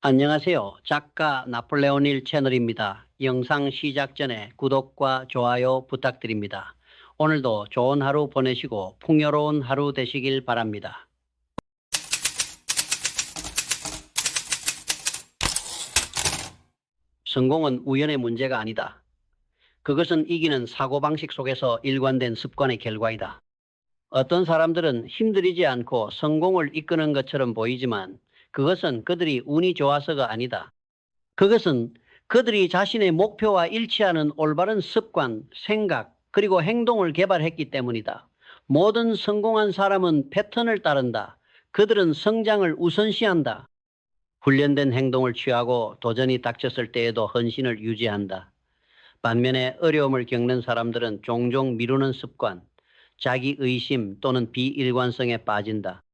안녕하세요. 작가 나폴레온일 채널입니다. 영상 시작 전에 구독과 좋아요 부탁드립니다. 오늘도 좋은 하루 보내시고 풍요로운 하루 되시길 바랍니다. 성공은 우연의 문제가 아니다. 그것은 이기는 사고방식 속에서 일관된 습관의 결과이다. 어떤 사람들은 힘들이지 않고 성공을 이끄는 것처럼 보이지만 그것은 그들이 운이 좋아서가 아니다. 그것은 그들이 자신의 목표와 일치하는 올바른 습관, 생각, 그리고 행동을 개발했기 때문이다. 모든 성공한 사람은 패턴을 따른다. 그들은 성장을 우선시한다. 훈련된 행동을 취하고 도전이 닥쳤을 때에도 헌신을 유지한다. 반면에 어려움을 겪는 사람들은 종종 미루는 습관, 자기 의심 또는 비일관성에 빠진다.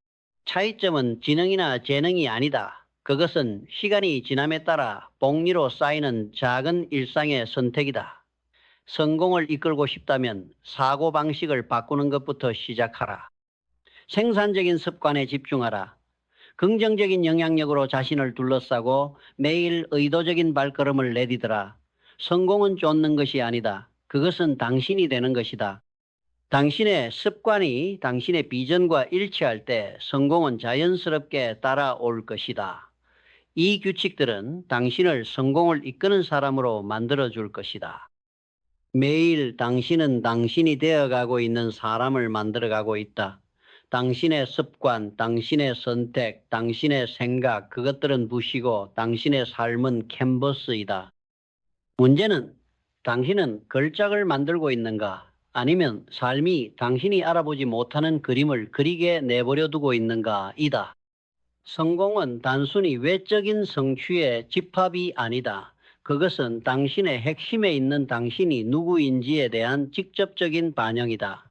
차이점은 지능이나 재능이 아니다. 그것은 시간이 지남에 따라 복리로 쌓이는 작은 일상의 선택이다. 성공을 이끌고 싶다면 사고방식을 바꾸는 것부터 시작하라. 생산적인 습관에 집중하라. 긍정적인 영향력으로 자신을 둘러싸고 매일 의도적인 발걸음을 내디뎌라. 성공은 쫓는 것이 아니다. 그것은 당신이 되는 것이다. 당신의 습관이 당신의 비전과 일치할 때 성공은 자연스럽게 따라올 것이다. 이 규칙들은 당신을 성공을 이끄는 사람으로 만들어줄 것이다. 매일 당신은 당신이 되어가고 있는 사람을 만들어가고 있다. 당신의 습관, 당신의 선택, 당신의 생각, 그것들은 붓이고 당신의 삶은 캔버스이다. 문제는 당신은 걸작을 만들고 있는가? 아니면 삶이 당신이 알아보지 못하는 그림을 그리게 내버려 두고 있는가이다. 성공은 단순히 외적인 성취의 집합이 아니다. 그것은 당신의 핵심에 있는 당신이 누구인지에 대한 직접적인 반영이다.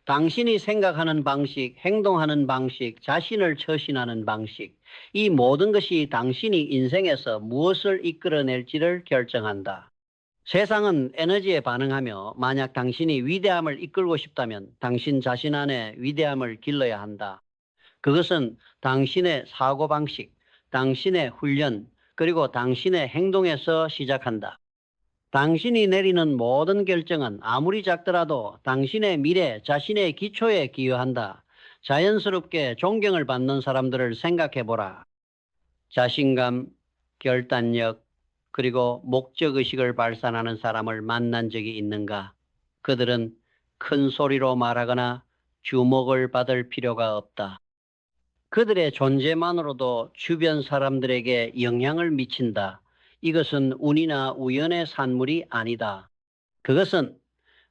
당신이 생각하는 방식, 행동하는 방식, 자신을 처신하는 방식, 이 모든 것이 당신이 인생에서 무엇을 이끌어낼지를 결정한다. 세상은 에너지에 반응하며 만약 당신이 위대함을 이끌고 싶다면 당신 자신 안에 위대함을 길러야 한다. 그것은 당신의 사고방식, 당신의 훈련, 그리고 당신의 행동에서 시작한다. 당신이 내리는 모든 결정은 아무리 작더라도 당신의 미래, 자신의 기초에 기여한다. 자연스럽게 존경을 받는 사람들을 생각해보라. 자신감, 결단력, 그리고 목적의식을 발산하는 사람을 만난 적이 있는가? 그들은 큰 소리로 말하거나 주목을 받을 필요가 없다. 그들의 존재만으로도 주변 사람들에게 영향을 미친다. 이것은 운이나 우연의 산물이 아니다. 그것은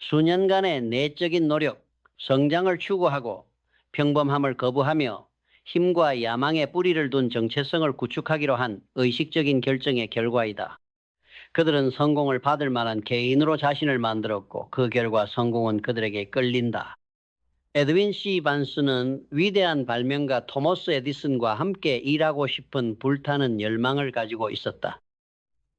수년간의 내적인 노력, 성장을 추구하고 평범함을 거부하며 힘과 야망에 뿌리를 둔 정체성을 구축하기로 한 의식적인 결정의 결과이다. 그들은 성공을 받을 만한 개인으로 자신을 만들었고 그 결과 성공은 그들에게 끌린다. 에드윈 C. 반스는 위대한 발명가 토머스 에디슨과 함께 일하고 싶은 불타는 열망을 가지고 있었다.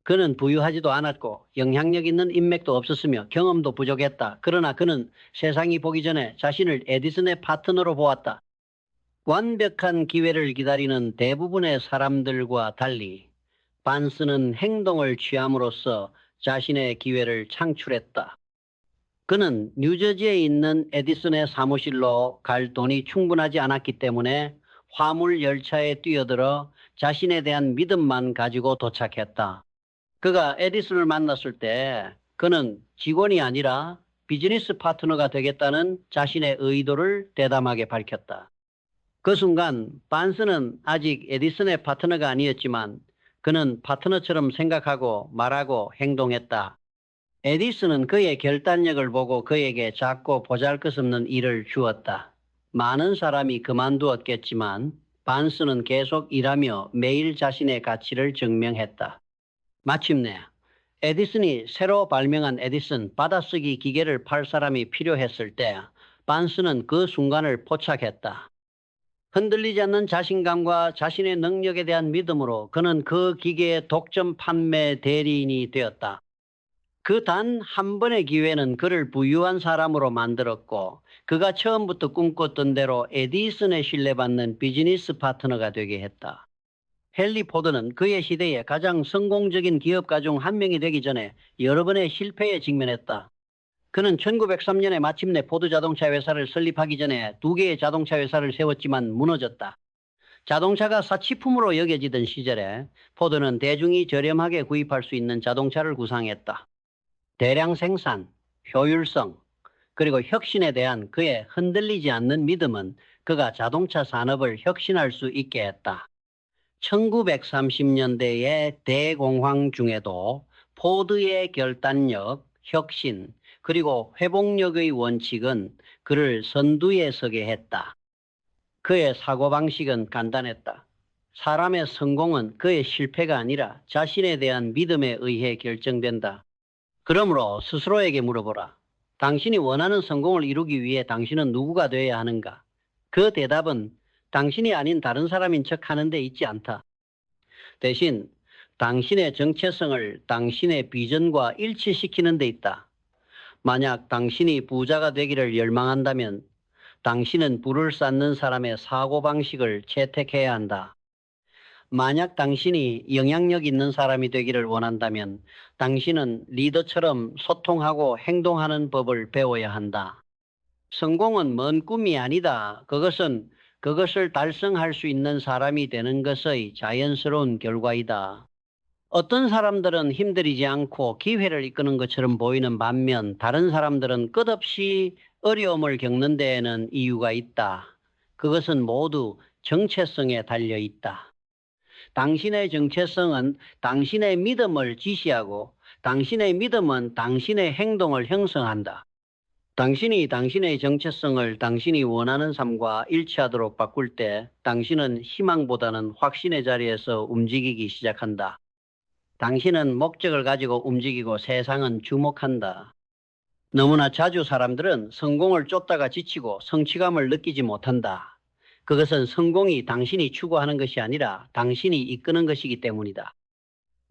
그는 부유하지도 않았고 영향력 있는 인맥도 없었으며 경험도 부족했다. 그러나 그는 세상이 보기 전에 자신을 에디슨의 파트너로 보았다. 완벽한 기회를 기다리는 대부분의 사람들과 달리 반스는 행동을 취함으로써 자신의 기회를 창출했다. 그는 뉴저지에 있는 에디슨의 사무실로 갈 돈이 충분하지 않았기 때문에 화물 열차에 뛰어들어 자신에 대한 믿음만 가지고 도착했다. 그가 에디슨을 만났을 때 그는 직원이 아니라 비즈니스 파트너가 되겠다는 자신의 의도를 대담하게 밝혔다. 그 순간 반스는 아직 에디슨의 파트너가 아니었지만 그는 파트너처럼 생각하고 말하고 행동했다. 에디슨은 그의 결단력을 보고 그에게 작고 보잘것없는 일을 주었다. 많은 사람이 그만두었겠지만 반스는 계속 일하며 매일 자신의 가치를 증명했다. 마침내 에디슨이 새로 발명한 에디슨 받아쓰기 기계를 팔 사람이 필요했을 때 반스는 그 순간을 포착했다. 흔들리지 않는 자신감과 자신의 능력에 대한 믿음으로 그는 그 기계의 독점 판매 대리인이 되었다. 그 단 한 번의 기회는 그를 부유한 사람으로 만들었고 그가 처음부터 꿈꿨던 대로 에디슨의 신뢰받는 비즈니스 파트너가 되게 했다. 헨리 포드는 그의 시대에 가장 성공적인 기업가 중 한 명이 되기 전에 여러 번의 실패에 직면했다. 그는 1903년에 마침내 포드 자동차 회사를 설립하기 전에 2개의 자동차 회사를 세웠지만 무너졌다. 자동차가 사치품으로 여겨지던 시절에 포드는 대중이 저렴하게 구입할 수 있는 자동차를 구상했다. 대량 생산, 효율성, 그리고 혁신에 대한 그의 흔들리지 않는 믿음은 그가 자동차 산업을 혁신할 수 있게 했다. 1930년대의 대공황 중에도 포드의 결단력, 혁신, 그리고 회복력의 원칙은 그를 선두에 서게 했다. 그의 사고방식은 간단했다. 사람의 성공은 그의 실패가 아니라 자신에 대한 믿음에 의해 결정된다. 그러므로 스스로에게 물어보라. 당신이 원하는 성공을 이루기 위해 당신은 누구가 되어야 하는가? 그 대답은 당신이 아닌 다른 사람인 척 하는 데 있지 않다. 대신 당신의 정체성을 당신의 비전과 일치시키는 데 있다. 만약 당신이 부자가 되기를 열망한다면 당신은 부를 쌓는 사람의 사고방식을 채택해야 한다. 만약 당신이 영향력 있는 사람이 되기를 원한다면 당신은 리더처럼 소통하고 행동하는 법을 배워야 한다. 성공은 먼 꿈이 아니다. 그것을 달성할 수 있는 사람이 되는 것의 자연스러운 결과이다. 어떤 사람들은 힘들이지 않고 기회를 이끄는 것처럼 보이는 반면 다른 사람들은 끝없이 어려움을 겪는 데에는 이유가 있다. 그것은 모두 정체성에 달려 있다. 당신의 정체성은 당신의 믿음을 지시하고 당신의 믿음은 당신의 행동을 형성한다. 당신이 당신의 정체성을 당신이 원하는 삶과 일치하도록 바꿀 때 당신은 희망보다는 확신의 자리에서 움직이기 시작한다. 당신은 목적을 가지고 움직이고 세상은 주목한다. 너무나 자주 사람들은 성공을 쫓다가 지치고 성취감을 느끼지 못한다. 그것은 성공이 당신이 추구하는 것이 아니라 당신이 이끄는 것이기 때문이다.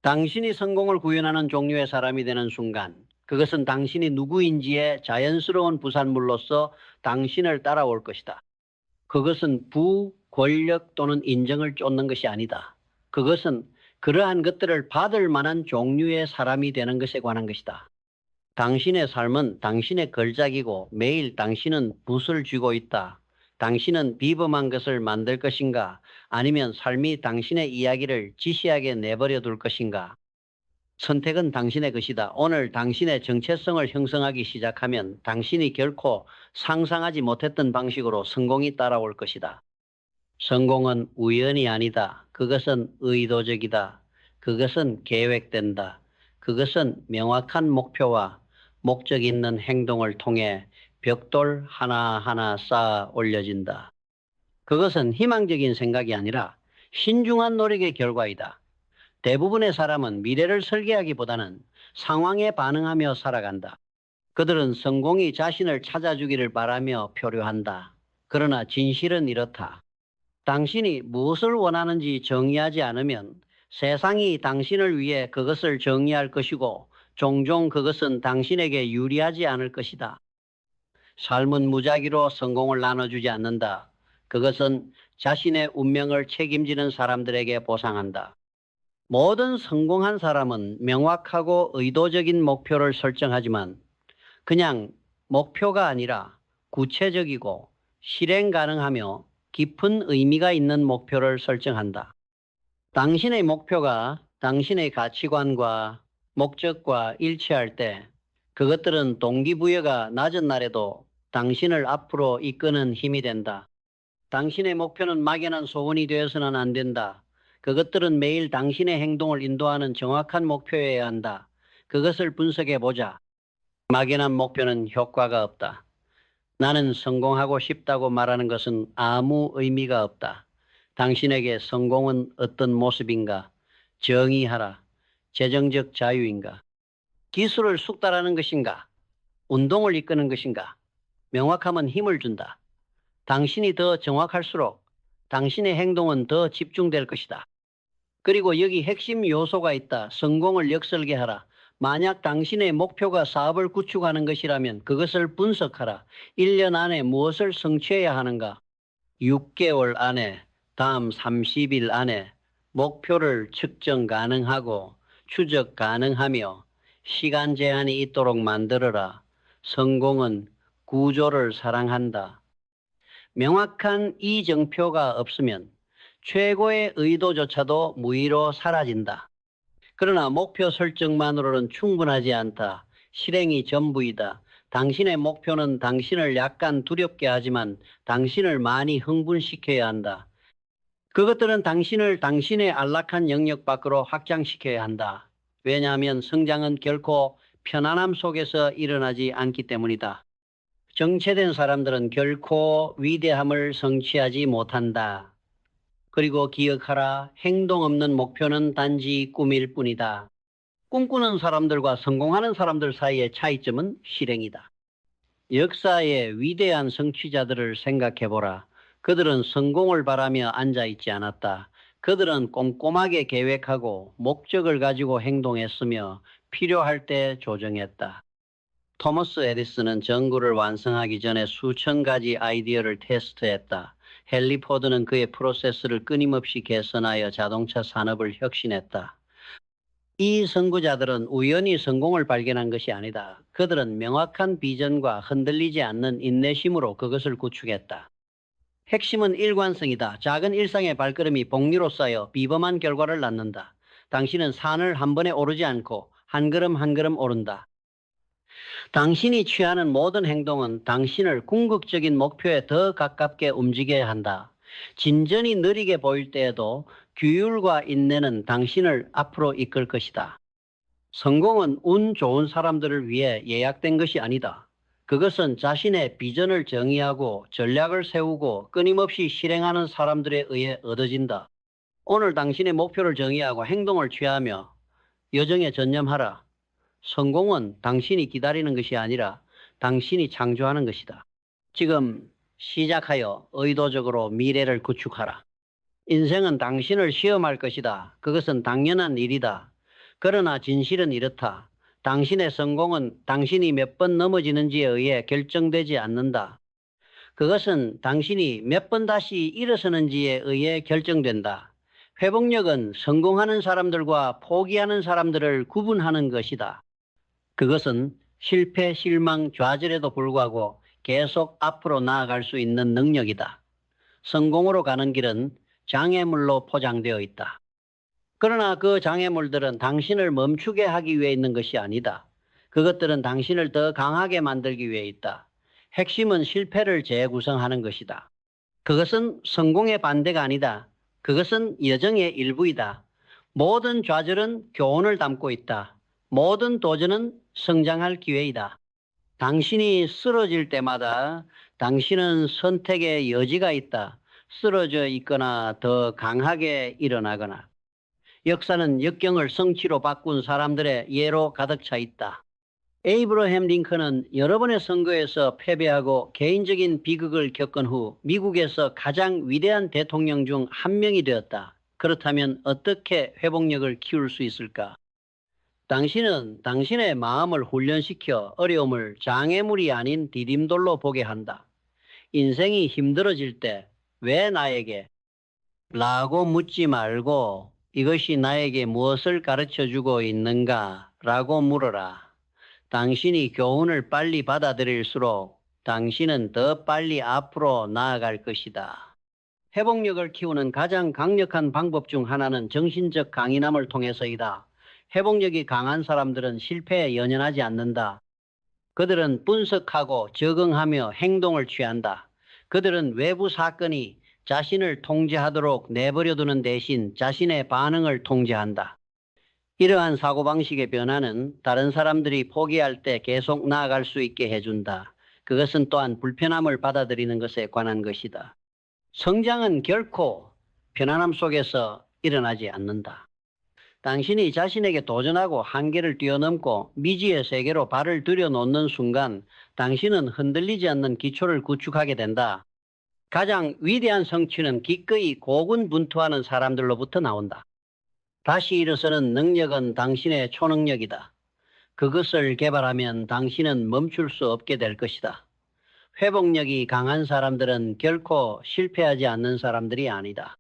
당신이 성공을 구현하는 종류의 사람이 되는 순간, 그것은 당신이 누구인지의 자연스러운 부산물로서 당신을 따라올 것이다. 그것은 부, 권력 또는 인정을 쫓는 것이 아니다. 그것은 그러한 것들을 받을 만한 종류의 사람이 되는 것에 관한 것이다. 당신의 삶은 당신의 걸작이고 매일 당신은 붓을 쥐고 있다. 당신은 비범한 것을 만들 것인가? 아니면 삶이 당신의 이야기를 지시하게 내버려 둘 것인가? 선택은 당신의 것이다. 오늘 당신의 정체성을 형성하기 시작하면 당신이 결코 상상하지 못했던 방식으로 성공이 따라올 것이다. 성공은 우연이 아니다. 그것은 의도적이다. 그것은 계획된다. 그것은 명확한 목표와 목적 있는 행동을 통해 벽돌 하나하나 쌓아 올려진다. 그것은 희망적인 생각이 아니라 신중한 노력의 결과이다. 대부분의 사람은 미래를 설계하기보다는 상황에 반응하며 살아간다. 그들은 성공이 자신을 찾아주기를 바라며 표류한다. 그러나 진실은 이렇다. 당신이 무엇을 원하는지 정의하지 않으면 세상이 당신을 위해 그것을 정의할 것이고 종종 그것은 당신에게 유리하지 않을 것이다. 삶은 무작위로 성공을 나눠주지 않는다. 그것은 자신의 운명을 책임지는 사람들에게 보상한다. 모든 성공한 사람은 명확하고 의도적인 목표를 설정하지만 그냥 목표가 아니라 구체적이고 실행 가능하며 깊은 의미가 있는 목표를 설정한다. 당신의 목표가 당신의 가치관과 목적과 일치할 때 그것들은 동기부여가 낮은 날에도 당신을 앞으로 이끄는 힘이 된다. 당신의 목표는 막연한 소원이 되어서는 안 된다. 그것들은 매일 당신의 행동을 인도하는 정확한 목표여야 한다. 그것을 분석해 보자. 막연한 목표는 효과가 없다. 나는 성공하고 싶다고 말하는 것은 아무 의미가 없다. 당신에게 성공은 어떤 모습인가? 정의하라. 재정적 자유인가? 기술을 숙달하는 것인가? 운동을 이끄는 것인가? 명확함은 힘을 준다. 당신이 더 정확할수록 당신의 행동은 더 집중될 것이다. 그리고 여기 핵심 요소가 있다. 성공을 역설계하라. 만약 당신의 목표가 사업을 구축하는 것이라면 그것을 분석하라. 1년 안에 무엇을 성취해야 하는가? 6개월 안에, 다음 30일 안에, 목표를 측정 가능하고 추적 가능하며 시간 제한이 있도록 만들어라. 성공은 구조를 사랑한다. 명확한 이정표가 없으면 최고의 의도조차도 무의로 사라진다. 그러나 목표 설정만으로는 충분하지 않다. 실행이 전부이다. 당신의 목표는 당신을 약간 두렵게 하지만 당신을 많이 흥분시켜야 한다. 그것들은 당신을 당신의 안락한 영역 밖으로 확장시켜야 한다. 왜냐하면 성장은 결코 편안함 속에서 일어나지 않기 때문이다. 정체된 사람들은 결코 위대함을 성취하지 못한다. 그리고 기억하라, 행동 없는 목표는 단지 꿈일 뿐이다. 꿈꾸는 사람들과 성공하는 사람들 사이의 차이점은 실행이다. 역사의 위대한 성취자들을 생각해보라. 그들은 성공을 바라며 앉아있지 않았다. 그들은 꼼꼼하게 계획하고 목적을 가지고 행동했으며 필요할 때 조정했다. 토머스 에디슨은 전구를 완성하기 전에 수천 가지 아이디어를 테스트했다. 헨리 포드는 그의 프로세스를 끊임없이 개선하여 자동차 산업을 혁신했다. 이 선구자들은 우연히 성공을 발견한 것이 아니다. 그들은 명확한 비전과 흔들리지 않는 인내심으로 그것을 구축했다. 핵심은 일관성이다. 작은 일상의 발걸음이 복리로 쌓여 비범한 결과를 낳는다. 당신은 산을 한 번에 오르지 않고 한 걸음 한 걸음 오른다. 당신이 취하는 모든 행동은 당신을 궁극적인 목표에 더 가깝게 움직여야 한다. 진전이 느리게 보일 때에도 규율과 인내는 당신을 앞으로 이끌 것이다. 성공은 운 좋은 사람들을 위해 예약된 것이 아니다. 그것은 자신의 비전을 정의하고 전략을 세우고 끊임없이 실행하는 사람들에 의해 얻어진다. 오늘 당신의 목표를 정의하고 행동을 취하며 여정에 전념하라. 성공은 당신이 기다리는 것이 아니라 당신이 창조하는 것이다. 지금 시작하여 의도적으로 미래를 구축하라. 인생은 당신을 시험할 것이다. 그것은 당연한 일이다. 그러나 진실은 이렇다. 당신의 성공은 당신이 몇 번 넘어지는지에 의해 결정되지 않는다. 그것은 당신이 몇 번 다시 일어서는지에 의해 결정된다. 회복력은 성공하는 사람들과 포기하는 사람들을 구분하는 것이다. 그것은 실패, 실망, 좌절에도 불구하고 계속 앞으로 나아갈 수 있는 능력이다. 성공으로 가는 길은 장애물로 포장되어 있다. 그러나 그 장애물들은 당신을 멈추게 하기 위해 있는 것이 아니다. 그것들은 당신을 더 강하게 만들기 위해 있다. 핵심은 실패를 재구성하는 것이다. 그것은 성공의 반대가 아니다. 그것은 여정의 일부이다. 모든 좌절은 교훈을 담고 있다. 모든 도전은 성장할 기회이다. 당신이 쓰러질 때마다 당신은 선택의 여지가 있다. 쓰러져 있거나 더 강하게 일어나거나. 역사는 역경을 성취로 바꾼 사람들의 예로 가득 차 있다. 에이브러햄 링컨은 여러 번의 선거에서 패배하고 개인적인 비극을 겪은 후 미국에서 가장 위대한 대통령 중 한 명이 되었다. 그렇다면 어떻게 회복력을 키울 수 있을까? 당신은 당신의 마음을 훈련시켜 어려움을 장애물이 아닌 디딤돌로 보게 한다. 인생이 힘들어질 때 왜 나에게? 라고 묻지 말고 이것이 나에게 무엇을 가르쳐주고 있는가? 라고 물어라. 당신이 교훈을 빨리 받아들일수록 당신은 더 빨리 앞으로 나아갈 것이다. 회복력을 키우는 가장 강력한 방법 중 하나는 정신적 강인함을 통해서이다. 회복력이 강한 사람들은 실패에 연연하지 않는다. 그들은 분석하고 적응하며 행동을 취한다. 그들은 외부 사건이 자신을 통제하도록 내버려두는 대신 자신의 반응을 통제한다. 이러한 사고방식의 변화는 다른 사람들이 포기할 때 계속 나아갈 수 있게 해준다. 그것은 또한 불편함을 받아들이는 것에 관한 것이다. 성장은 결코 편안함 속에서 일어나지 않는다. 당신이 자신에게 도전하고 한계를 뛰어넘고 미지의 세계로 발을 들여놓는 순간 당신은 흔들리지 않는 기초를 구축하게 된다. 가장 위대한 성취는 기꺼이 고군분투하는 사람들로부터 나온다. 다시 일어서는 능력은 당신의 초능력이다. 그것을 개발하면 당신은 멈출 수 없게 될 것이다. 회복력이 강한 사람들은 결코 실패하지 않는 사람들이 아니다.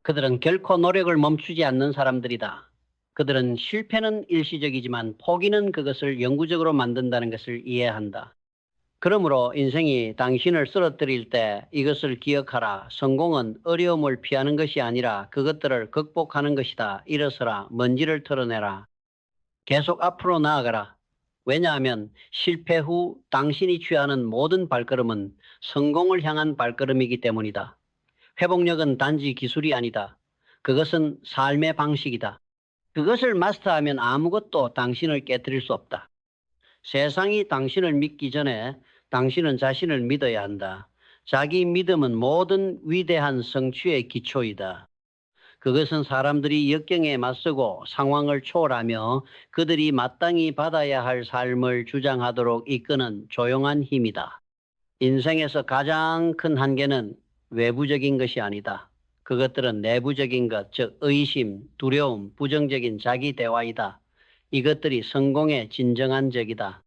그들은 결코 노력을 멈추지 않는 사람들이다. 그들은 실패는 일시적이지만 포기는 그것을 영구적으로 만든다는 것을 이해한다. 그러므로 인생이 당신을 쓰러뜨릴 때 이것을 기억하라. 성공은 어려움을 피하는 것이 아니라 그것들을 극복하는 것이다. 일어서라. 먼지를 털어내라. 계속 앞으로 나아가라. 왜냐하면 실패 후 당신이 취하는 모든 발걸음은 성공을 향한 발걸음이기 때문이다. 회복력은 단지 기술이 아니다. 그것은 삶의 방식이다. 그것을 마스터하면 아무것도 당신을 깨뜨릴 수 없다. 세상이 당신을 믿기 전에 당신은 자신을 믿어야 한다. 자기 믿음은 모든 위대한 성취의 기초이다. 그것은 사람들이 역경에 맞서고 상황을 초월하며 그들이 마땅히 받아야 할 삶을 주장하도록 이끄는 조용한 힘이다. 인생에서 가장 큰 한계는 외부적인 것이 아니다. 그것들은 내부적인 것, 즉 의심, 두려움, 부정적인 자기 대화이다. 이것들이 성공의 진정한 적이다.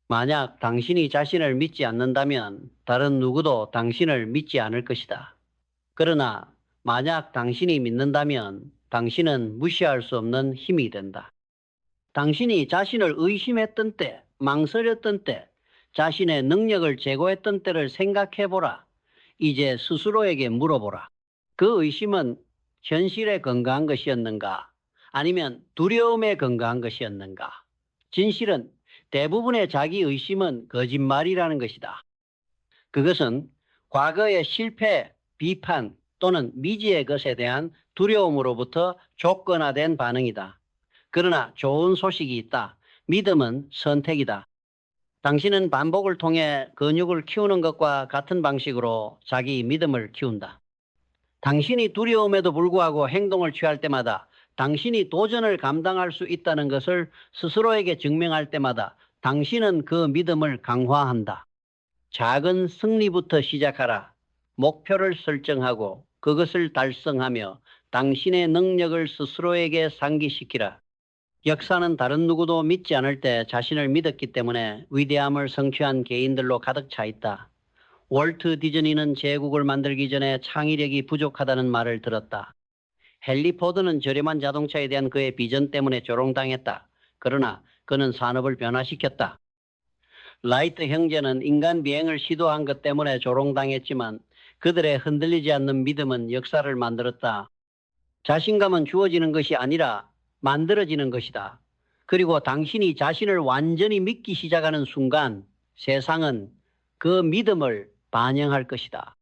만약 당신이 자신을 믿지 않는다면 다른 누구도 당신을 믿지 않을 것이다. 그러나 만약 당신이 믿는다면 당신은 무시할 수 없는 힘이 된다. 당신이 자신을 의심했던 때, 망설였던 때, 자신의 능력을 제고했던 때를 생각해보라. 이제 스스로에게 물어보라. 그 의심은 현실에 건강한 것이었는가? 아니면 두려움에 건강한 것이었는가? 진실은 대부분의 자기 의심은 거짓말이라는 것이다. 그것은 과거의 실패, 비판 또는 미지의 것에 대한 두려움으로부터 조건화된 반응이다. 그러나 좋은 소식이 있다. 믿음은 선택이다. 당신은 반복을 통해 근육을 키우는 것과 같은 방식으로 자기 믿음을 키운다. 당신이 두려움에도 불구하고 행동을 취할 때마다, 당신이 도전을 감당할 수 있다는 것을 스스로에게 증명할 때마다 당신은 그 믿음을 강화한다. 작은 승리부터 시작하라. 목표를 설정하고 그것을 달성하며 당신의 능력을 스스로에게 상기시키라. 역사는 다른 누구도 믿지 않을 때 자신을 믿었기 때문에 위대함을 성취한 개인들로 가득 차 있다. 월트 디즈니는 제국을 만들기 전에 창의력이 부족하다는 말을 들었다. 헨리 포드는 저렴한 자동차에 대한 그의 비전 때문에 조롱당했다. 그러나 그는 산업을 변화시켰다. 라이트 형제는 인간 비행을 시도한 것 때문에 조롱당했지만 그들의 흔들리지 않는 믿음은 역사를 만들었다. 자신감은 주어지는 것이 아니라 만들어지는 것이다. 그리고 당신이 자신을 완전히 믿기 시작하는 순간 세상은 그 믿음을 반영할 것이다.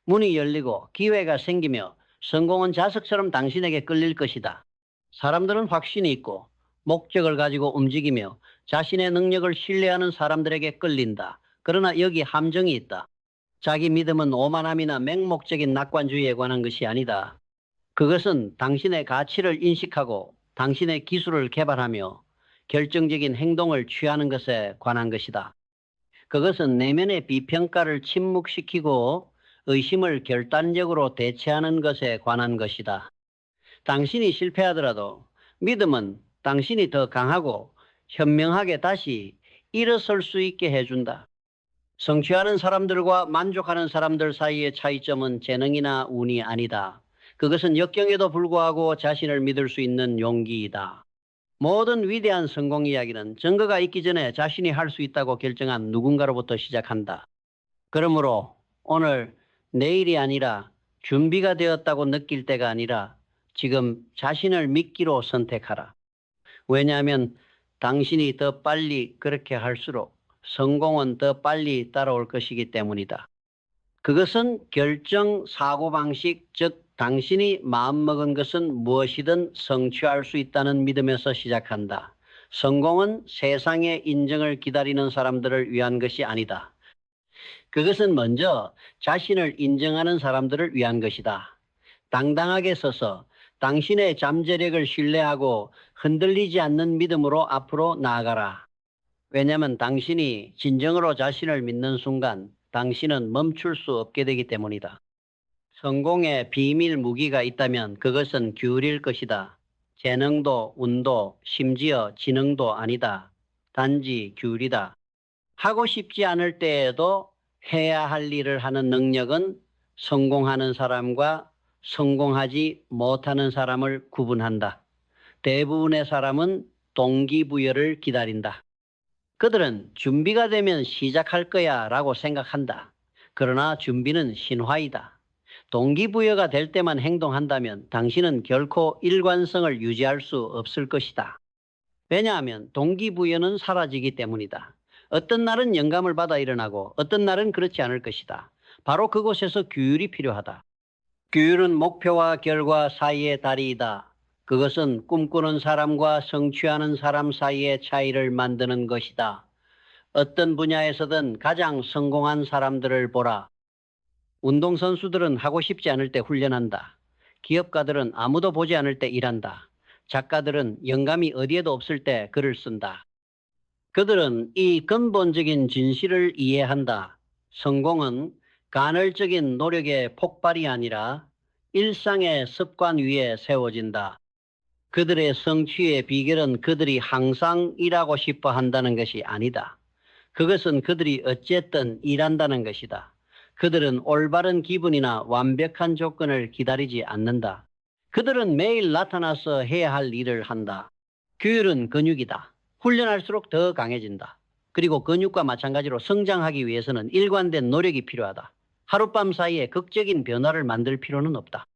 문이 열리고 기회가 생기며 성공은 자석처럼 당신에게 끌릴 것이다. 사람들은 확신이 있고 목적을 가지고 움직이며 자신의 능력을 신뢰하는 사람들에게 끌린다. 그러나 여기 함정이 있다. 자기 믿음은 오만함이나 맹목적인 낙관주의에 관한 것이 아니다. 그것은 당신의 가치를 인식하고 당신의 기술을 개발하며 결정적인 행동을 취하는 것에 관한 것이다. 그것은 내면의 비평가를 침묵시키고 의심을 결단적으로 대체하는 것에 관한 것이다. 당신이 실패하더라도 믿음은 당신이 더 강하고 현명하게 다시 일어설 수 있게 해준다. 성취하는 사람들과 만족하는 사람들 사이의 차이점은 재능이나 운이 아니다. 그것은 역경에도 불구하고 자신을 믿을 수 있는 용기이다. 모든 위대한 성공 이야기는 증거가 있기 전에 자신이 할 수 있다고 결정한 누군가로부터 시작한다. 그러므로 오늘 내일이 아니라 준비가 되었다고 느낄 때가 아니라 지금 자신을 믿기로 선택하라. 왜냐하면 당신이 더 빨리 그렇게 할수록 성공은 더 빨리 따라올 것이기 때문이다. 그것은 결정 사고방식, 즉 당신이 마음먹은 것은 무엇이든 성취할 수 있다는 믿음에서 시작한다. 성공은 세상의 인정을 기다리는 사람들을 위한 것이 아니다. 그것은 먼저 자신을 인정하는 사람들을 위한 것이다. 당당하게 서서 당신의 잠재력을 신뢰하고 흔들리지 않는 믿음으로 앞으로 나아가라. 왜냐하면 당신이 진정으로 자신을 믿는 순간 당신은 멈출 수 없게 되기 때문이다. 성공의 비밀 무기가 있다면 그것은 기울일 것이다. 재능도 운도 심지어 지능도 아니다. 단지 기울이다. 하고 싶지 않을 때에도 해야 할 일을 하는 능력은 성공하는 사람과 성공하지 못하는 사람을 구분한다. 대부분의 사람은 동기부여를 기다린다. 그들은 준비가 되면 시작할 거야 라고 생각한다. 그러나 준비는 신화이다. 동기부여가 될 때만 행동한다면 당신은 결코 일관성을 유지할 수 없을 것이다. 왜냐하면 동기부여는 사라지기 때문이다. 어떤 날은 영감을 받아 일어나고 어떤 날은 그렇지 않을 것이다. 바로 그곳에서 규율이 필요하다. 규율은 목표와 결과 사이의 다리이다. 그것은 꿈꾸는 사람과 성취하는 사람 사이의 차이를 만드는 것이다. 어떤 분야에서든 가장 성공한 사람들을 보라. 운동선수들은 하고 싶지 않을 때 훈련한다. 기업가들은 아무도 보지 않을 때 일한다. 작가들은 영감이 어디에도 없을 때 글을 쓴다. 그들은 이 근본적인 진실을 이해한다. 성공은 간헐적인 노력의 폭발이 아니라 일상의 습관 위에 세워진다. 그들의 성취의 비결은 그들이 항상 일하고 싶어 한다는 것이 아니다. 그것은 그들이 어쨌든 일한다는 것이다. 그들은 올바른 기분이나 완벽한 조건을 기다리지 않는다. 그들은 매일 나타나서 해야 할 일을 한다. 규율은 근육이다. 훈련할수록 더 강해진다. 그리고 근육과 마찬가지로 성장하기 위해서는 일관된 노력이 필요하다. 하룻밤 사이에 극적인 변화를 만들 필요는 없다.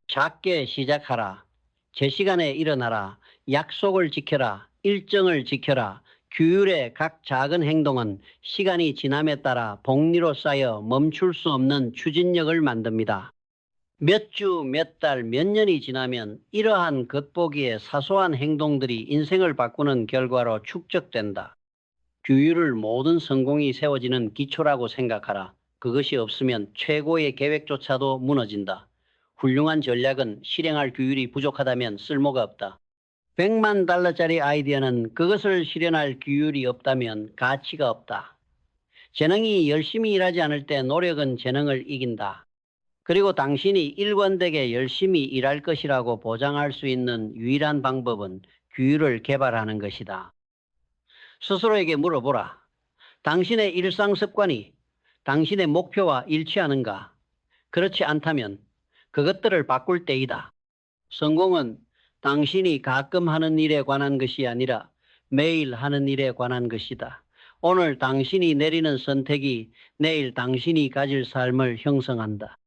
작게 시작하라. 제 시간에 일어나라. 약속을 지켜라. 일정을 지켜라. 규율의 각 작은 행동은 시간이 지남에 따라 복리로 쌓여 멈출 수 없는 추진력을 만듭니다. 몇 주, 몇 달, 몇 년이 지나면 이러한 겉보기의 사소한 행동들이 인생을 바꾸는 결과로 축적된다. 규율을 모든 성공이 세워지는 기초라고 생각하라. 그것이 없으면 최고의 계획조차도 무너진다. 훌륭한 전략은 실행할 규율이 부족하다면 쓸모가 없다. $100만 아이디어는 그것을 실현할 규율이 없다면 가치가 없다. 재능이 열심히 일하지 않을 때 노력은 재능을 이긴다. 그리고 당신이 일관되게 열심히 일할 것이라고 보장할 수 있는 유일한 방법은 규율을 개발하는 것이다. 스스로에게 물어보라. 당신의 일상 습관이 당신의 목표와 일치하는가? 그렇지 않다면 그것들을 바꿀 때이다. 성공은 당신이 가끔 하는 일에 관한 것이 아니라 매일 하는 일에 관한 것이다. 오늘 당신이 내리는 선택이 내일 당신이 가질 삶을 형성한다.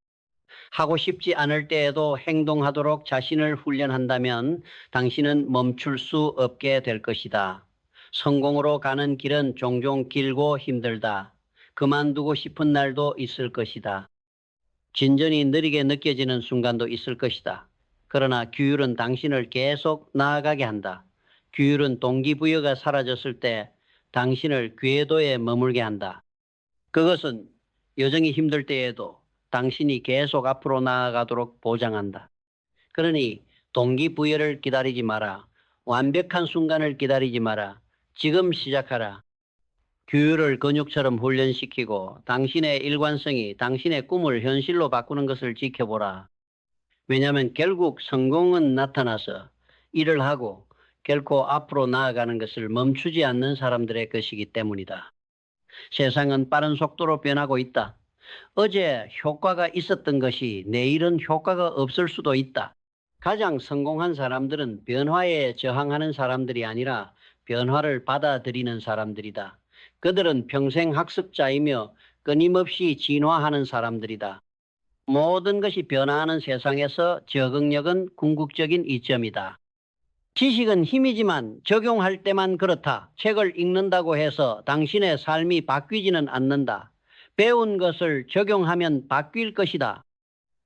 하고 싶지 않을 때에도 행동하도록 자신을 훈련한다면 당신은 멈출 수 없게 될 것이다. 성공으로 가는 길은 종종 길고 힘들다. 그만두고 싶은 날도 있을 것이다. 진전이 느리게 느껴지는 순간도 있을 것이다. 그러나 규율은 당신을 계속 나아가게 한다. 규율은 동기부여가 사라졌을 때 당신을 궤도에 머물게 한다. 그것은 여정이 힘들 때에도 당신이 계속 앞으로 나아가도록 보장한다. 그러니 동기부여를 기다리지 마라. 완벽한 순간을 기다리지 마라. 지금 시작하라. 규율을 근육처럼 훈련시키고 당신의 일관성이 당신의 꿈을 현실로 바꾸는 것을 지켜보라. 왜냐하면 결국 성공은 나타나서 일을 하고 결코 앞으로 나아가는 것을 멈추지 않는 사람들의 것이기 때문이다. 세상은 빠른 속도로 변하고 있다. 어제 효과가 있었던 것이 내일은 효과가 없을 수도 있다. 가장 성공한 사람들은 변화에 저항하는 사람들이 아니라 변화를 받아들이는 사람들이다. 그들은 평생 학습자이며 끊임없이 진화하는 사람들이다. 모든 것이 변화하는 세상에서 적응력은 궁극적인 이점이다. 지식은 힘이지만 적용할 때만 그렇다. 책을 읽는다고 해서 당신의 삶이 바뀌지는 않는다. 배운 것을 적용하면 바뀔 것이다.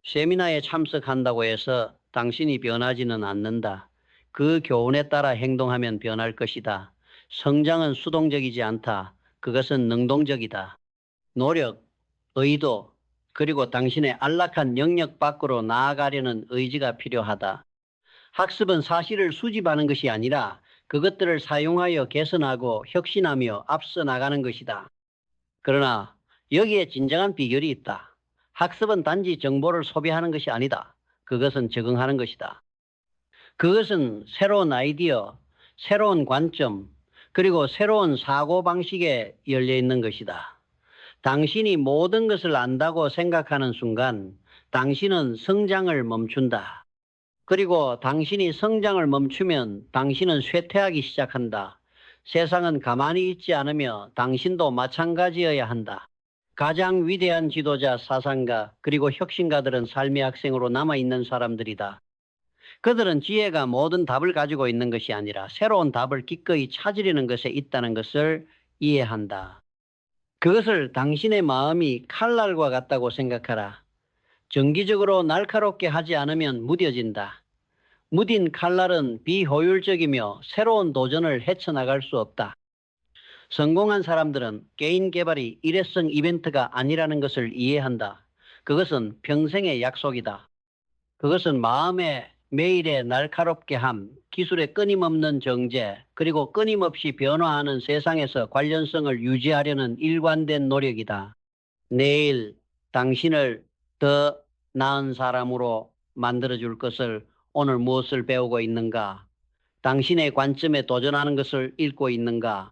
세미나에 참석한다고 해서 당신이 변하지는 않는다. 그 교훈에 따라 행동하면 변할 것이다. 성장은 수동적이지 않다. 그것은 능동적이다. 노력, 의도, 그리고 당신의 안락한 영역 밖으로 나아가려는 의지가 필요하다. 학습은 사실을 수집하는 것이 아니라 그것들을 사용하여 개선하고 혁신하며 앞서 나가는 것이다. 그러나 여기에 진정한 비결이 있다. 학습은 단지 정보를 소비하는 것이 아니다. 그것은 적응하는 것이다. 그것은 새로운 아이디어, 새로운 관점, 그리고 새로운 사고방식에 열려 있는 것이다. 당신이 모든 것을 안다고 생각하는 순간 당신은 성장을 멈춘다. 그리고 당신이 성장을 멈추면 당신은 쇠퇴하기 시작한다. 세상은 가만히 있지 않으며 당신도 마찬가지여야 한다. 가장 위대한 지도자, 사상가, 그리고 혁신가들은 삶의 학생으로 남아있는 사람들이다. 그들은 지혜가 모든 답을 가지고 있는 것이 아니라 새로운 답을 기꺼이 찾으려는 것에 있다는 것을 이해한다. 그것을 당신의 마음이 칼날과 같다고 생각하라. 정기적으로 날카롭게 하지 않으면 무뎌진다. 무딘 칼날은 비효율적이며 새로운 도전을 헤쳐나갈 수 없다. 성공한 사람들은 개인 개발이 일회성 이벤트가 아니라는 것을 이해한다. 그것은 평생의 약속이다. 그것은 마음의 매일의 날카롭게 함, 기술의 끊임없는 정제, 그리고 끊임없이 변화하는 세상에서 관련성을 유지하려는 일관된 노력이다. 내일 당신을 더 나은 사람으로 만들어줄 것을 오늘 무엇을 배우고 있는가? 당신의 관점에 도전하는 것을 읽고 있는가?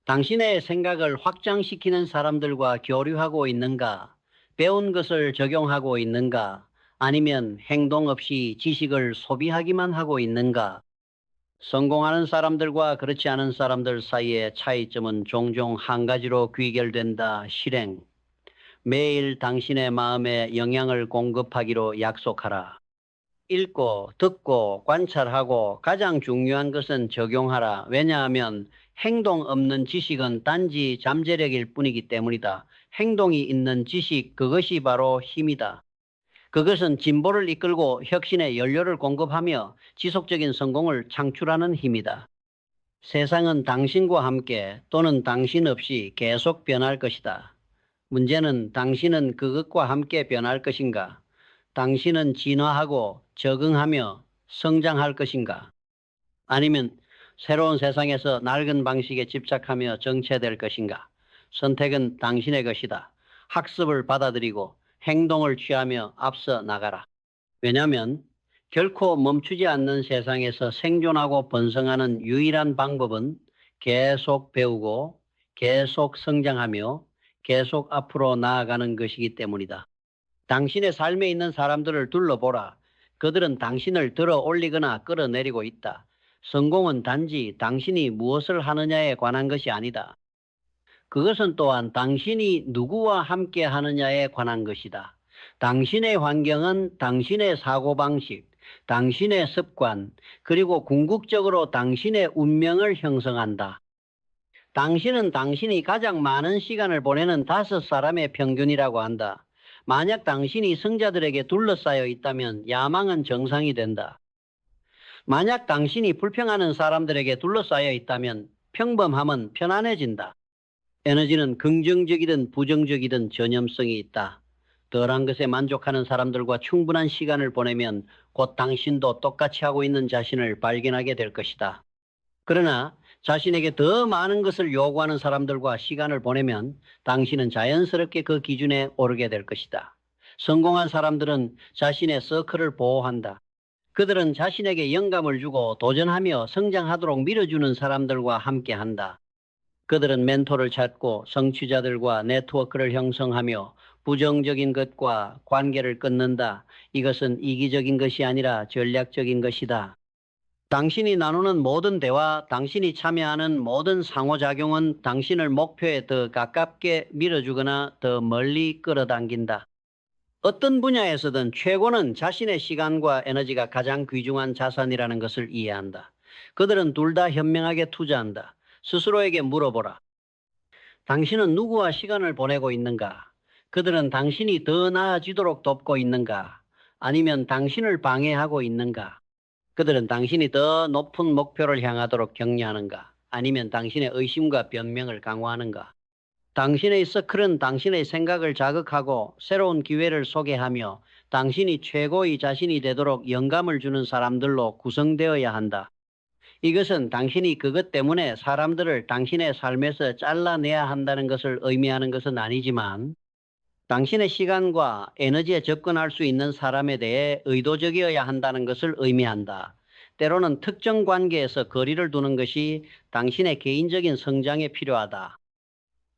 당신의 생각을 확장시키는 사람들과 교류하고 있는가? 배운 것을 적용하고 있는가? 아니면 행동 없이 지식을 소비하기만 하고 있는가? 성공하는 사람들과 그렇지 않은 사람들 사이의 차이점은 종종 한 가지로 귀결된다. 실행. 매일 당신의 마음에 영향을 공급하기로 약속하라. 읽고, 듣고, 관찰하고 가장 중요한 것은 적용하라. 왜냐하면 행동 없는 지식은 단지 잠재력일 뿐이기 때문이다. 행동이 있는 지식, 그것이 바로 힘이다. 그것은 진보를 이끌고 혁신의 연료를 공급하며 지속적인 성공을 창출하는 힘이다. 세상은 당신과 함께 또는 당신 없이 계속 변할 것이다. 문제는 당신은 그것과 함께 변할 것인가? 당신은 진화하고 적응하며 성장할 것인가? 아니면 새로운 세상에서 낡은 방식에 집착하며 정체될 것인가? 선택은 당신의 것이다. 학습을 받아들이고 행동을 취하며 앞서 나가라. 왜냐하면 결코 멈추지 않는 세상에서 생존하고 번성하는 유일한 방법은 계속 배우고 계속 성장하며 계속 앞으로 나아가는 것이기 때문이다. 당신의 삶에 있는 사람들을 둘러보라. 그들은 당신을 들어 올리거나 끌어내리고 있다. 성공은 단지 당신이 무엇을 하느냐에 관한 것이 아니다. 그것은 또한 당신이 누구와 함께 하느냐에 관한 것이다. 당신의 환경은 당신의 사고방식, 당신의 습관, 그리고 궁극적으로 당신의 운명을 형성한다. 당신은 당신이 가장 많은 시간을 보내는 5사람의 평균이라고 한다. 만약 당신이 성자들에게 둘러싸여 있다면 야망은 정상이 된다. 만약 당신이 불평하는 사람들에게 둘러싸여 있다면 평범함은 편안해진다. 에너지는 긍정적이든 부정적이든 전염성이 있다. 덜한 것에 만족하는 사람들과 충분한 시간을 보내면 곧 당신도 똑같이 하고 있는 자신을 발견하게 될 것이다. 그러나 자신에게 더 많은 것을 요구하는 사람들과 시간을 보내면 당신은 자연스럽게 그 기준에 오르게 될 것이다. 성공한 사람들은 자신의 서클을 보호한다. 그들은 자신에게 영감을 주고 도전하며 성장하도록 밀어주는 사람들과 함께한다. 그들은 멘토를 찾고 성취자들과 네트워크를 형성하며 부정적인 것과 관계를 끊는다. 이것은 이기적인 것이 아니라 전략적인 것이다. 당신이 나누는 모든 대화, 당신이 참여하는 모든 상호작용은 당신을 목표에 더 가깝게 밀어주거나 더 멀리 끌어당긴다. 어떤 분야에서든 최고는 자신의 시간과 에너지가 가장 귀중한 자산이라는 것을 이해한다. 그들은 둘 다 현명하게 투자한다. 스스로에게 물어보라. 당신은 누구와 시간을 보내고 있는가? 그들은 당신이 더 나아지도록 돕고 있는가? 아니면 당신을 방해하고 있는가? 그들은 당신이 더 높은 목표를 향하도록 격려하는가? 아니면 당신의 의심과 변명을 강화하는가? 당신의 서클은 당신의 생각을 자극하고 새로운 기회를 소개하며 당신이 최고의 자신이 되도록 영감을 주는 사람들로 구성되어야 한다. 이것은 당신이 그것 때문에 사람들을 당신의 삶에서 잘라내야 한다는 것을 의미하는 것은 아니지만 당신의 시간과 에너지에 접근할 수 있는 사람에 대해 의도적이어야 한다는 것을 의미한다. 때로는 특정 관계에서 거리를 두는 것이 당신의 개인적인 성장에 필요하다.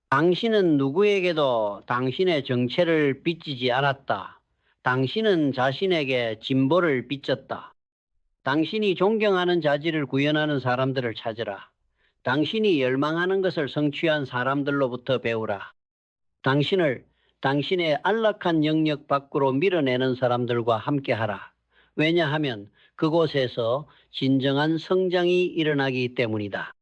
당신은 누구에게도 당신의 정체를 빚지지 않았다. 당신은 자신에게 진보를 빚졌다. 당신이 존경하는 자질을 구현하는 사람들을 찾으라. 당신이 열망하는 것을 성취한 사람들로부터 배우라. 당신을 당신의 안락한 영역 밖으로 밀어내는 사람들과 함께하라. 왜냐하면 그곳에서 진정한 성장이 일어나기 때문이다.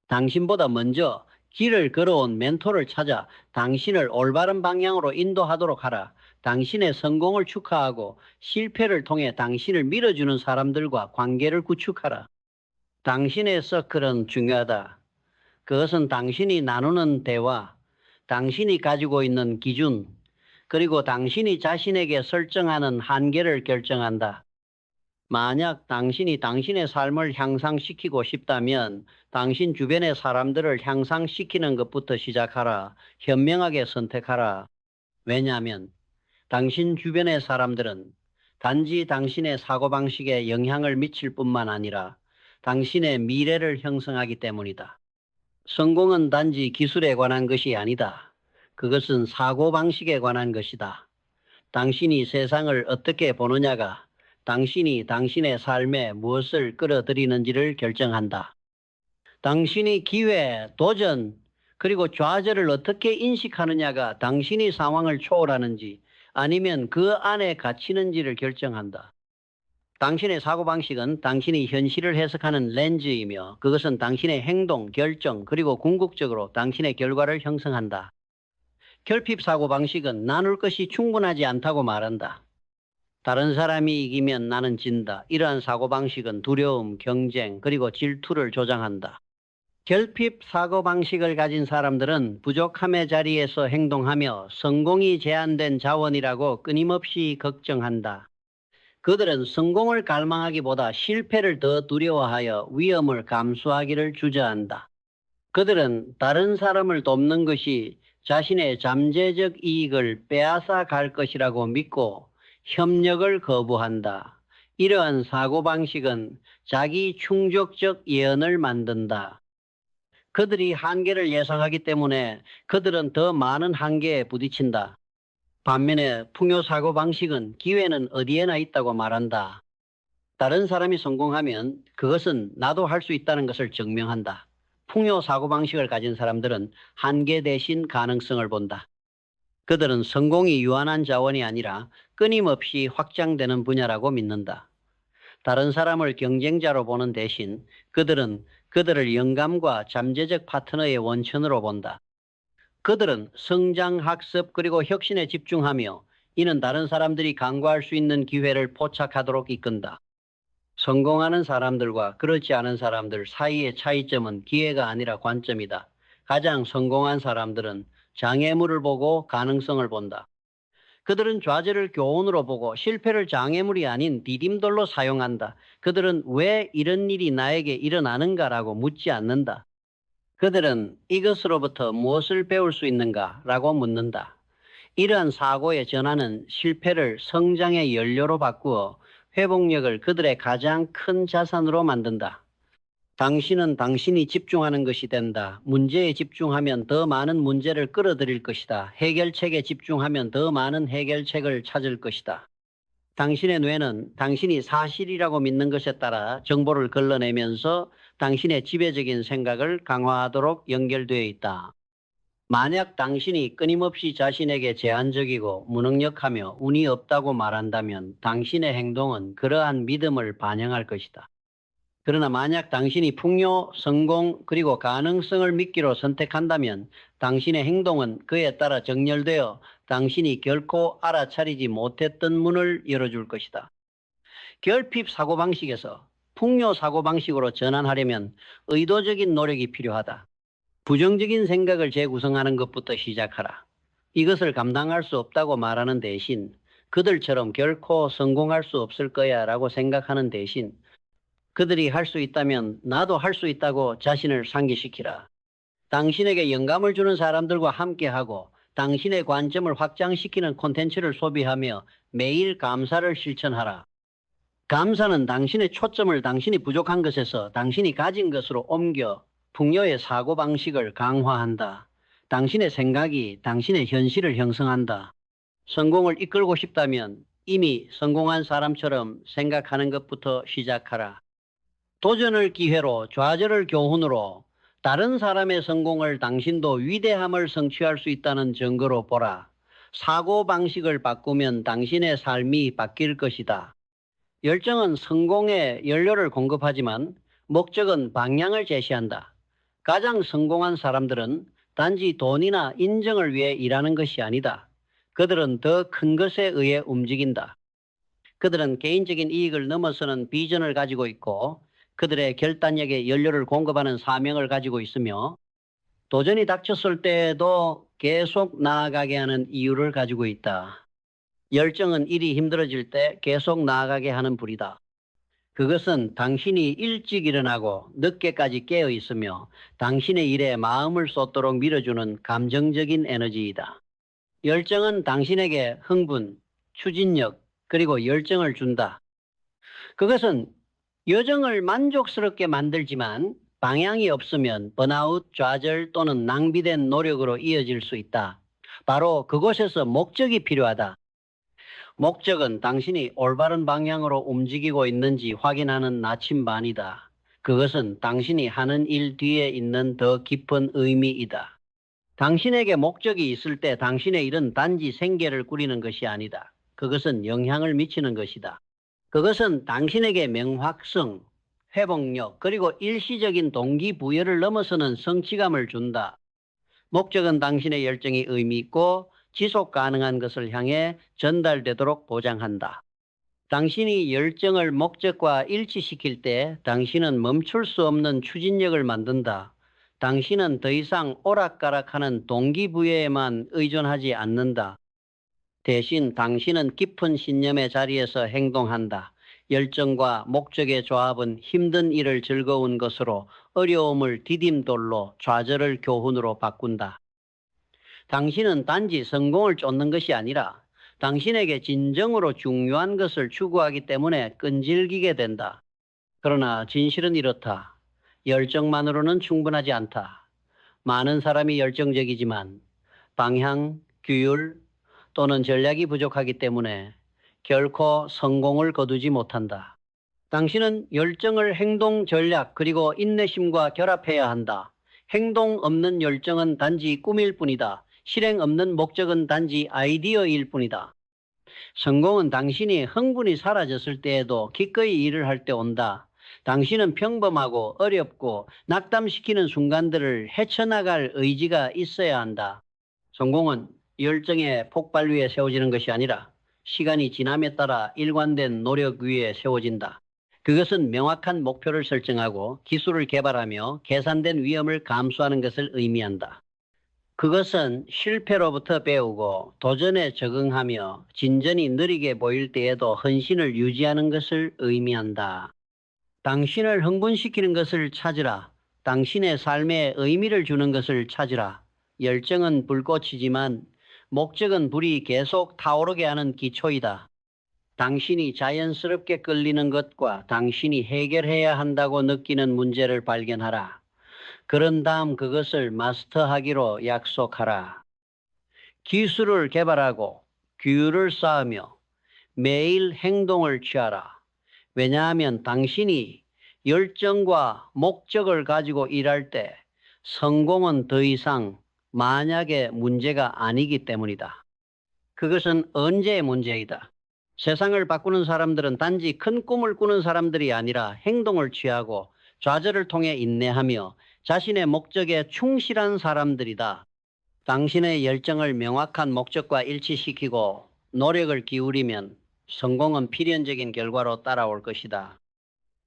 당신보다 먼저 길을 걸어온 멘토를 찾아 당신을 올바른 방향으로 인도하도록 하라. 당신의 성공을 축하하고 실패를 통해 당신을 밀어주는 사람들과 관계를 구축하라. 당신의 서클은 중요하다. 그것은 당신이 나누는 대화, 당신이 가지고 있는 기준, 그리고 당신이 자신에게 설정하는 한계를 결정한다. 만약 당신이 당신의 삶을 향상시키고 싶다면 당신 주변의 사람들을 향상시키는 것부터 시작하라. 현명하게 선택하라. 왜냐하면 당신 주변의 사람들은 단지 당신의 사고방식에 영향을 미칠 뿐만 아니라 당신의 미래를 형성하기 때문이다. 성공은 단지 기술에 관한 것이 아니다. 그것은 사고방식에 관한 것이다. 당신이 세상을 어떻게 보느냐가 당신이 당신의 삶에 무엇을 끌어들이는지를 결정한다. 당신이 기회, 도전, 그리고 좌절을 어떻게 인식하느냐가 당신이 상황을 초월하는지 아니면 그 안에 갇히는지를 결정한다. 당신의 사고방식은 당신이 현실을 해석하는 렌즈이며 그것은 당신의 행동, 결정, 그리고 궁극적으로 당신의 결과를 형성한다. 결핍 사고방식은 나눌 것이 충분하지 않다고 말한다. 다른 사람이 이기면 나는 진다. 이러한 사고방식은 두려움, 경쟁, 그리고 질투를 조장한다. 결핍 사고방식을 가진 사람들은 부족함의 자리에서 행동하며 성공이 제한된 자원이라고 끊임없이 걱정한다. 그들은 성공을 갈망하기보다 실패를 더 두려워하여 위험을 감수하기를 주저한다. 그들은 다른 사람을 돕는 것이 자신의 잠재적 이익을 빼앗아 갈 것이라고 믿고 협력을 거부한다. 이러한 사고방식은 자기 충족적 예언을 만든다. 그들이 한계를 예상하기 때문에 그들은 더 많은 한계에 부딪힌다. 반면에 풍요 사고방식은 기회는 어디에나 있다고 말한다. 다른 사람이 성공하면 그것은 나도 할 수 있다는 것을 증명한다. 풍요 사고방식을 가진 사람들은 한계 대신 가능성을 본다. 그들은 성공이 유한한 자원이 아니라 끊임없이 확장되는 분야라고 믿는다. 다른 사람을 경쟁자로 보는 대신 그들은 그들을 영감과 잠재적 파트너의 원천으로 본다. 그들은 성장, 학습, 그리고 혁신에 집중하며 이는 다른 사람들이 간과할 수 있는 기회를 포착하도록 이끈다. 성공하는 사람들과 그렇지 않은 사람들 사이의 차이점은 기회가 아니라 관점이다. 가장 성공한 사람들은 장애물을 보고 가능성을 본다. 그들은 좌절을 교훈으로 보고 실패를 장애물이 아닌 디딤돌로 사용한다. 그들은 왜 이런 일이 나에게 일어나는가라고 묻지 않는다. 그들은 이것으로부터 무엇을 배울 수 있는가라고 묻는다. 이러한 사고의 전환은 실패를 성장의 연료로 바꾸어 회복력을 그들의 가장 큰 자산으로 만든다. 당신은 당신이 집중하는 것이 된다. 문제에 집중하면 더 많은 문제를 끌어들일 것이다. 해결책에 집중하면 더 많은 해결책을 찾을 것이다. 당신의 뇌는 당신이 사실이라고 믿는 것에 따라 정보를 걸러내면서 당신의 지배적인 생각을 강화하도록 연결되어 있다. 만약 당신이 끊임없이 자신에게 제한적이고 무능력하며 운이 없다고 말한다면 당신의 행동은 그러한 믿음을 반영할 것이다. 그러나 만약 당신이 풍요, 성공, 그리고 가능성을 믿기로 선택한다면 당신의 행동은 그에 따라 정렬되어 당신이 결코 알아차리지 못했던 문을 열어줄 것이다. 결핍 사고방식에서 풍요 사고방식으로 전환하려면 의도적인 노력이 필요하다. 부정적인 생각을 재구성하는 것부터 시작하라. 이것을 감당할 수 없다고 말하는 대신 그들처럼 결코 성공할 수 없을 거야 라고 생각하는 대신 그들이 할 수 있다면 나도 할 수 있다고 자신을 상기시키라. 당신에게 영감을 주는 사람들과 함께하고 당신의 관점을 확장시키는 콘텐츠를 소비하며 매일 감사를 실천하라. 감사는 당신의 초점을 당신이 부족한 것에서 당신이 가진 것으로 옮겨 풍요의 사고방식을 강화한다. 당신의 생각이 당신의 현실을 형성한다. 성공을 이끌고 싶다면 이미 성공한 사람처럼 생각하는 것부터 시작하라. 도전을 기회로, 좌절을 교훈으로, 다른 사람의 성공을 당신도 위대함을 성취할 수 있다는 증거로 보라. 사고방식을 바꾸면 당신의 삶이 바뀔 것이다. 열정은 성공에 연료를 공급하지만 목적은 방향을 제시한다. 가장 성공한 사람들은 단지 돈이나 인정을 위해 일하는 것이 아니다. 그들은 더 큰 것에 의해 움직인다. 그들은 개인적인 이익을 넘어서는 비전을 가지고 있고 그들의 결단력에 연료를 공급하는 사명을 가지고 있으며 도전이 닥쳤을 때에도 계속 나아가게 하는 이유를 가지고 있다. 열정은 일이 힘들어질 때 계속 나아가게 하는 불이다. 그것은 당신이 일찍 일어나고 늦게까지 깨어 있으며 당신의 일에 마음을 쏟도록 밀어주는 감정적인 에너지이다. 열정은 당신에게 흥분, 추진력, 그리고 열정을 준다. 그것은 여정을 만족스럽게 만들지만 방향이 없으면 번아웃, 좌절 또는 낭비된 노력으로 이어질 수 있다. 바로 그곳에서 목적이 필요하다. 목적은 당신이 올바른 방향으로 움직이고 있는지 확인하는 나침반이다. 그것은 당신이 하는 일 뒤에 있는 더 깊은 의미이다. 당신에게 목적이 있을 때 당신의 일은 단지 생계를 꾸리는 것이 아니다. 그것은 영향을 미치는 것이다. 그것은 당신에게 명확성, 회복력, 그리고 일시적인 동기부여를 넘어서는 성취감을 준다. 목적은 당신의 열정이 의미 있고 지속 가능한 것을 향해 전달되도록 보장한다. 당신이 열정을 목적과 일치시킬 때 당신은 멈출 수 없는 추진력을 만든다. 당신은 더 이상 오락가락하는 동기부여에만 의존하지 않는다. 대신 당신은 깊은 신념의 자리에서 행동한다. 열정과 목적의 조합은 힘든 일을 즐거운 것으로, 어려움을 디딤돌로, 좌절을 교훈으로 바꾼다. 당신은 단지 성공을 쫓는 것이 아니라 당신에게 진정으로 중요한 것을 추구하기 때문에 끈질기게 된다. 그러나 진실은 이렇다. 열정만으로는 충분하지 않다. 많은 사람이 열정적이지만 방향, 규율 또는 전략이 부족하기 때문에 결코 성공을 거두지 못한다. 당신은 열정을 행동 전략 그리고 인내심과 결합해야 한다. 행동 없는 열정은 단지 꿈일 뿐이다. 실행 없는 목적은 단지 아이디어일 뿐이다. 성공은 당신이 흥분이 사라졌을 때에도 기꺼이 일을 할 때 온다. 당신은 평범하고 어렵고 낙담시키는 순간들을 헤쳐나갈 의지가 있어야 한다. 성공은 열정의 폭발 위에 세워지는 것이 아니라 시간이 지남에 따라 일관된 노력 위에 세워진다. 그것은 명확한 목표를 설정하고 기술을 개발하며 계산된 위험을 감수하는 것을 의미한다. 그것은 실패로부터 배우고 도전에 적응하며 진전이 느리게 보일 때에도 헌신을 유지하는 것을 의미한다. 당신을 흥분시키는 것을 찾으라. 당신의 삶에 의미를 주는 것을 찾으라. 열정은 불꽃이지만 목적은 불이 계속 타오르게 하는 기초이다. 당신이 자연스럽게 끌리는 것과 당신이 해결해야 한다고 느끼는 문제를 발견하라. 그런 다음 그것을 마스터하기로 약속하라. 기술을 개발하고 규율을 쌓으며 매일 행동을 취하라. 왜냐하면 당신이 열정과 목적을 가지고 일할 때 성공은 더 이상 만약의 문제가 아니기 때문이다. 그것은 언제의 문제이다. 세상을 바꾸는 사람들은 단지 큰 꿈을 꾸는 사람들이 아니라 행동을 취하고 좌절을 통해 인내하며 자신의 목적에 충실한 사람들이다. 당신의 열정을 명확한 목적과 일치시키고 노력을 기울이면 성공은 필연적인 결과로 따라올 것이다.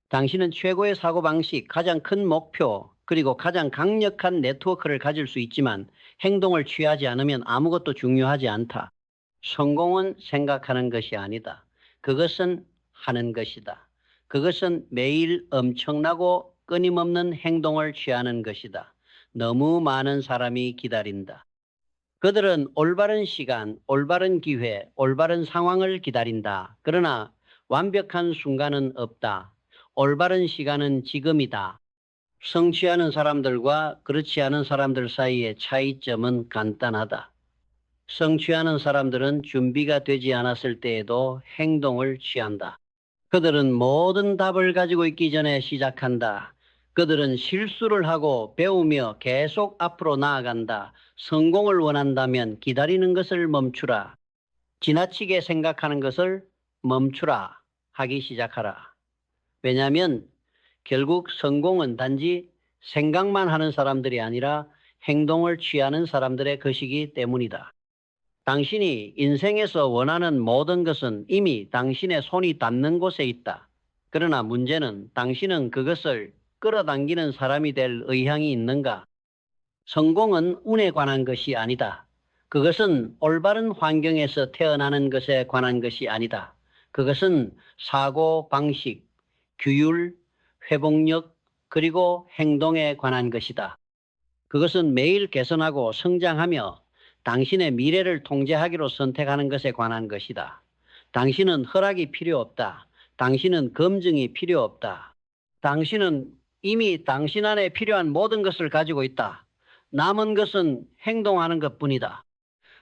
당신은 최고의 사고방식, 가장 큰 목표, 그리고 가장 강력한 네트워크를 가질 수 있지만 행동을 취하지 않으면 아무것도 중요하지 않다. 성공은 생각하는 것이 아니다. 그것은 하는 것이다. 그것은 매일 엄청나고 끊임없는 행동을 취하는 것이다. 너무 많은 사람이 기다린다. 그들은 올바른 시간, 올바른 기회, 올바른 상황을 기다린다. 그러나 완벽한 순간은 없다. 올바른 시간은 지금이다. 성취하는 사람들과 그렇지 않은 사람들 사이의 차이점은 간단하다. 성취하는 사람들은 준비가 되지 않았을 때에도 행동을 취한다. 그들은 모든 답을 가지고 있기 전에 시작한다. 그들은 실수를 하고 배우며 계속 앞으로 나아간다. 성공을 원한다면 기다리는 것을 멈추라. 지나치게 생각하는 것을 멈추라. 하기 시작하라. 왜냐하면 결국 성공은 단지 생각만 하는 사람들이 아니라 행동을 취하는 사람들의 것이기 때문이다. 당신이 인생에서 원하는 모든 것은 이미 당신의 손이 닿는 곳에 있다. 그러나 문제는 당신은 그것을 끌어당기는 사람이 될 의향이 있는가? 성공은 운에 관한 것이 아니다. 그것은 올바른 환경에서 태어나는 것에 관한 것이 아니다. 그것은 사고 방식, 규율, 회복력, 그리고 행동에 관한 것이다. 그것은 매일 개선하고 성장하며 당신의 미래를 통제하기로 선택하는 것에 관한 것이다. 당신은 허락이 필요 없다. 당신은 검증이 필요 없다. 당신은 이미 당신 안에 필요한 모든 것을 가지고 있다. 남은 것은 행동하는 것뿐이다.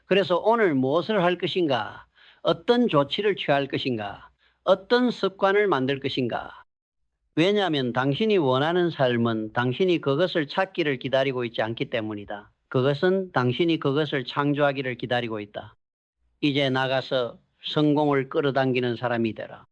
그래서 오늘 무엇을 할 것인가? 어떤 조치를 취할 것인가? 어떤 습관을 만들 것인가? 왜냐하면 당신이 원하는 삶은 당신이 그것을 찾기를 기다리고 있지 않기 때문이다. 그것은 당신이 그것을 창조하기를 기다리고 있다. 이제 나가서 성공을 끌어당기는 사람이 되라.